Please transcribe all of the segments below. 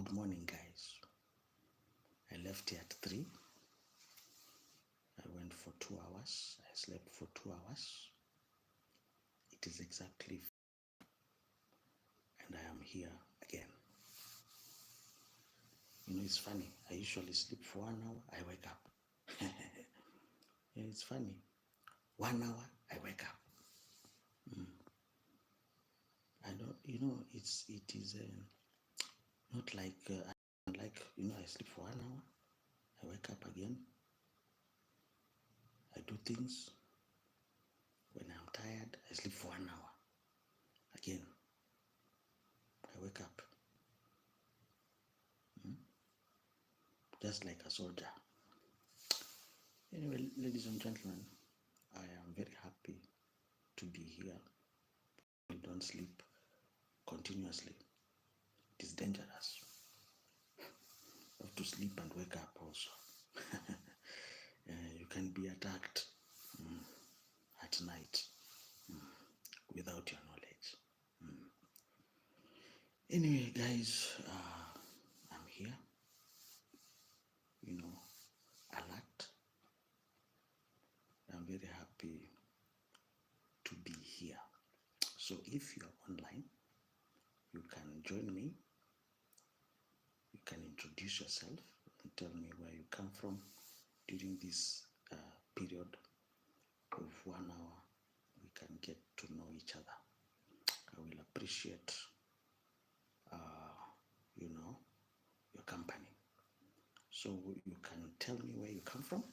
Good morning, guys. I left here at 3. I went for 2 hours. I slept for 2 hours. It is exactly 4, and I am here again. It's funny. I usually sleep for 1 hour. I wake up. Yeah, it's funny. 1 hour, I wake up. I don't. It is not like I sleep for 1 hour. I wake up again. I do things. When I'm tired, I sleep for 1 hour. Again, I wake up. Just like a soldier. Anyway, ladies and gentlemen, I am very happy to be here. I don't sleep continuously. It is dangerous. You have to sleep and wake up also. You can be attacked at night without your knowledge. Anyway, guys, I'm here. Alert. I'm very happy to be here. So if you are online, you can join me. You can introduce yourself and tell me where you come from during this period of 1 hour. We can get to know each other. I will appreciate your company. So you can tell me where you come from,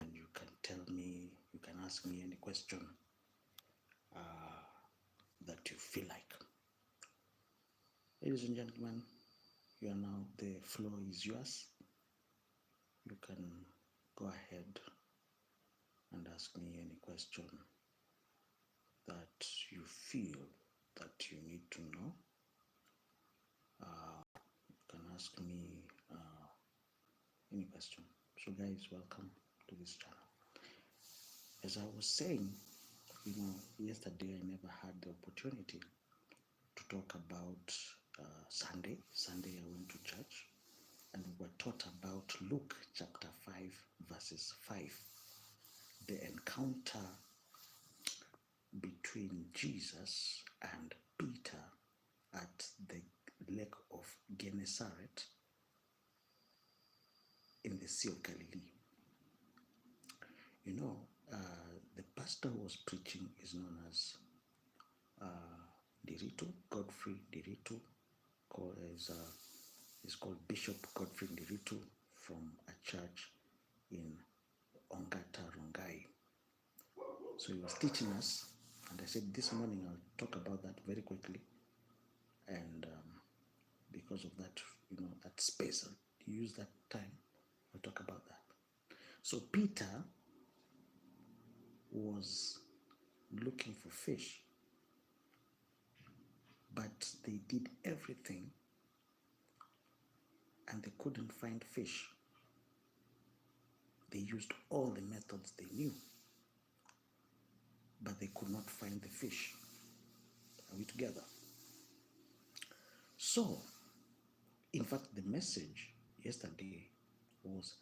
and you can ask me any question that you feel like. Ladies and gentlemen, the floor is yours. You can go ahead and ask me any question that you feel that you need to know. You can ask me any question. So guys, welcome to this channel. As I was saying, yesterday I never had the opportunity to talk about Sunday. Sunday I went to church and we were taught about Luke chapter 5 verses 5. The encounter between Jesus and Peter at the lake of Gennesaret in the Sea of Galilee. The pastor who was preaching is known as Godfrey Ndiritu. Is called Bishop Godfrey Ndiritu from a church in Ongata, Rongai. So he was teaching us, and I said this morning I'll talk about that very quickly. And because of that, that space, I'll use that time, I'll talk about that. So Peter was looking for fish, but they did everything and they couldn't find fish. They used all the methods they knew, but they could not find the fish. Are we together? So, in fact, the message yesterday was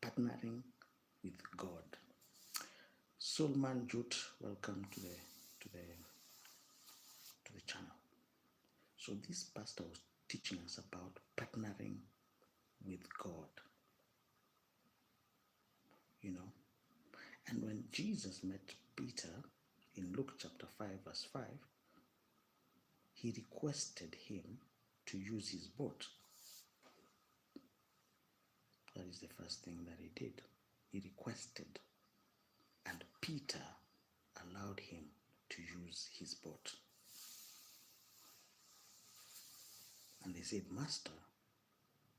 partnering with God. Solman Jut, welcome to the channel. So this pastor was teaching us about partnering with God. And when Jesus met Peter in Luke chapter 5 verse 5, he requested him to use his boat. That is the first thing that he did. He requested, and Peter allowed him to use his boat. And they said, Master,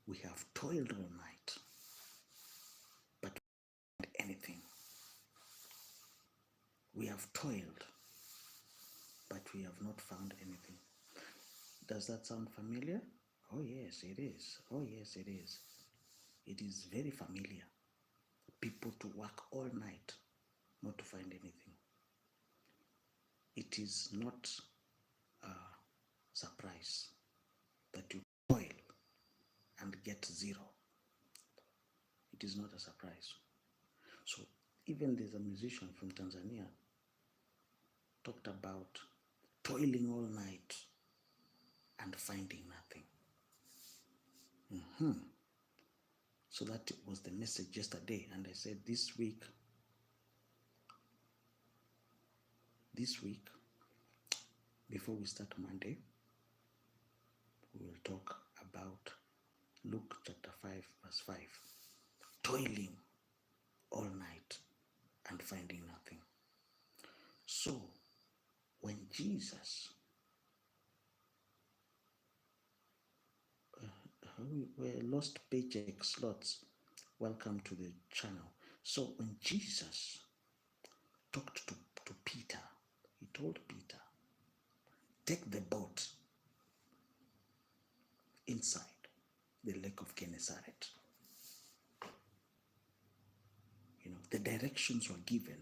we have toiled all night, but we haven't anything. We have toiled, but we have not found anything. Does that sound familiar? Oh yes, it is. Oh yes, it is. It is very familiar. People to work all night, not to find anything. It is not a surprise that you toil It is not a surprise. So even there's a musician from Tanzania talked about toiling all night and finding nothing. So that was the message yesterday, and I said this week, before we start Monday, we will talk about Luke chapter 5 verse 5. Toiling all night and finding nothing. So when Jesus were lost paycheck slots, welcome to the channel. So when Jesus talked to Peter, he told Peter, take the boat inside the lake of Gennesaret. You know, the directions were given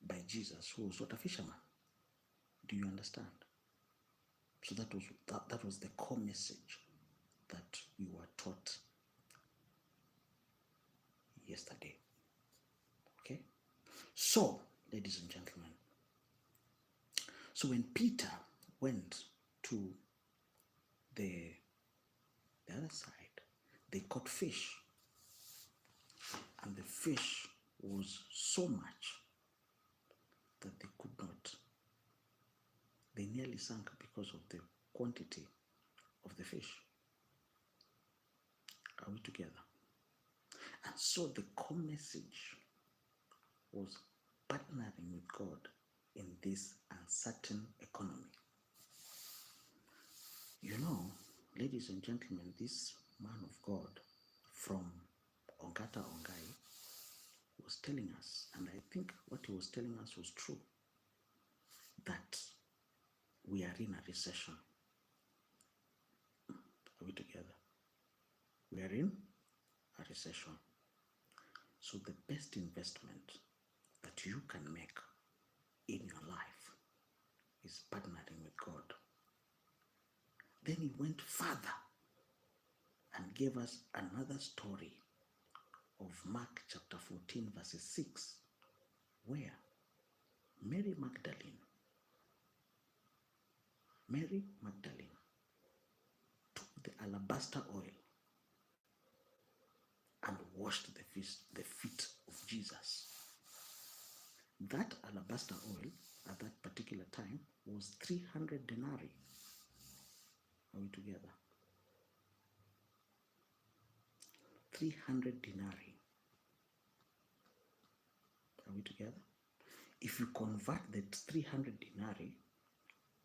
by Jesus, who was not a fisherman. Do you understand? So that was the core message that we were taught yesterday. Okay? So, ladies and gentlemen, so when Peter went to the other side, they caught fish. And the fish was so much that they nearly sank because of the quantity of the fish. Are we together? And so the core message was partnering with God in this uncertain economy. You know, ladies and gentlemen, this man of God from Ongata Ongai was telling us, and I think what he was telling us was true, that we are in a recession. Are we together? We are in a recession. So the best investment that you can make in your life is partnering with God. Then he went further and gave us another story of Mark chapter 14 verses 6, where Mary Magdalene took the alabaster oil and washed the feet of Jesus. That alabaster oil at that particular time was 300 denarii. Are we together? 300 denarii. Are we together? If you convert that 300 denarii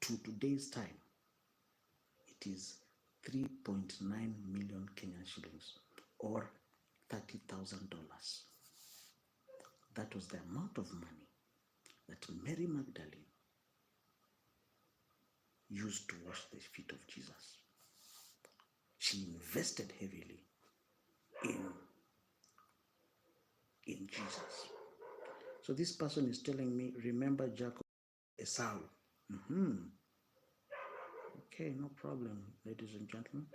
to today's time, it is 3.9 million Kenyan shillings, or $30,000. That was the amount of money that Mary Magdalene used to wash the feet of Jesus. She invested heavily in Jesus. So this person is telling me, remember Jacob, Esau. Okay, no problem, ladies and gentlemen.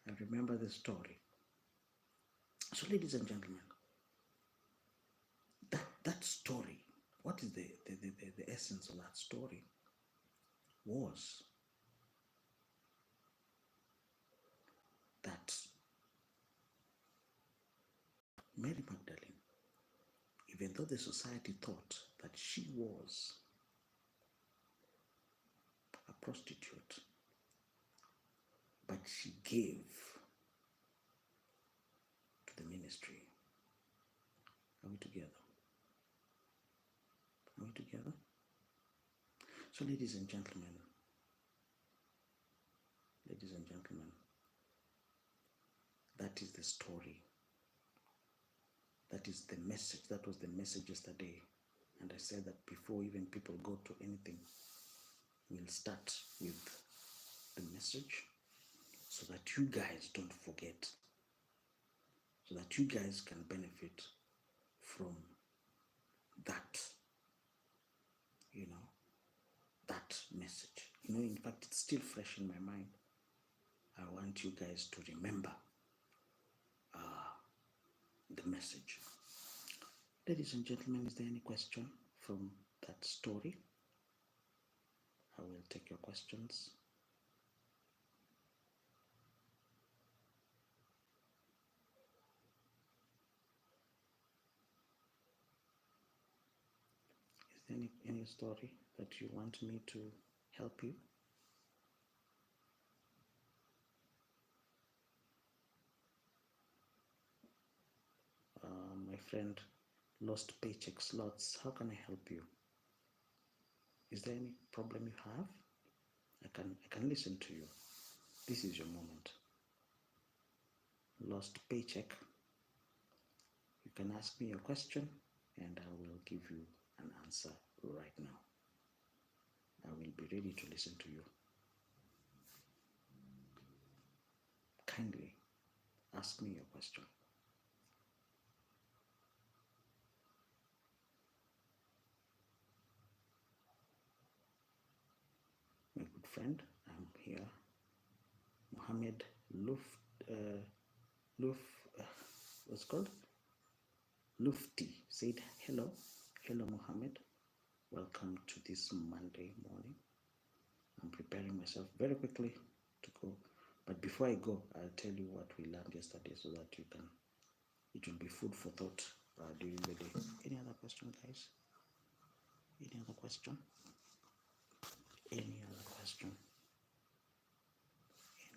I remember the story. So, ladies and gentlemen, that story, what is the essence of that story? Was that Mary Magdalene, even though the society thought that she was a prostitute, but she gave to the ministry. Are we together? Are we together? So, ladies and gentlemen, that is the story. That is the message. That was the message yesterday. And I said that before even people go to anything, we'll start with the message so that you guys don't forget, so that you guys can benefit from that, that message. In fact, it's still fresh in my mind. I want you guys to remember the message. Ladies and gentlemen, is there any question from that story? I will take your questions. Is there any story that you want me to help you? My friend lost paycheck slots. How can I help you? Is there any problem you have? I can listen to you. This is your moment. Lost paycheck. You can ask me your question and I will give you an answer right now. I will be ready to listen to you. Kindly ask me your question. My good friend, I'm here. Mohammed what's called? Lufti said, hello. Hello, Mohammed. Welcome to this Monday morning. I'm preparing myself very quickly to go. But before I go, I'll tell you what we learned yesterday so that it will be food for thought during the day. Any other question, guys? Any other question? Any other question?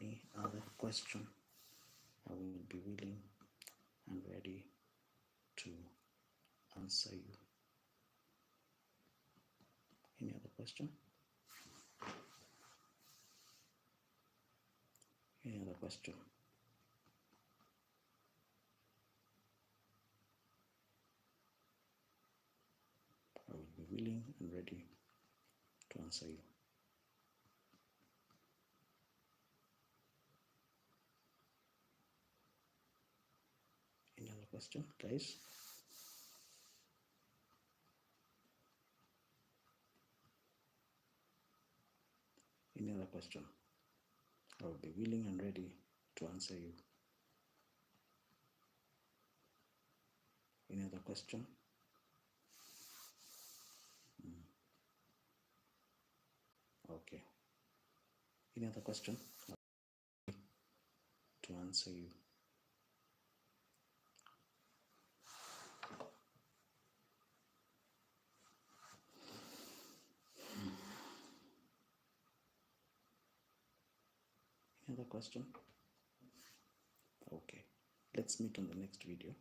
Any other question? I will be willing and ready to answer you. Any other question? Any other question? I will be willing and ready to answer you. Any other question, guys? Any other question? I will be willing and ready to answer you. Any other question? Okay. Any other question? To answer you. Any other question? Okay. Let's meet on the next video.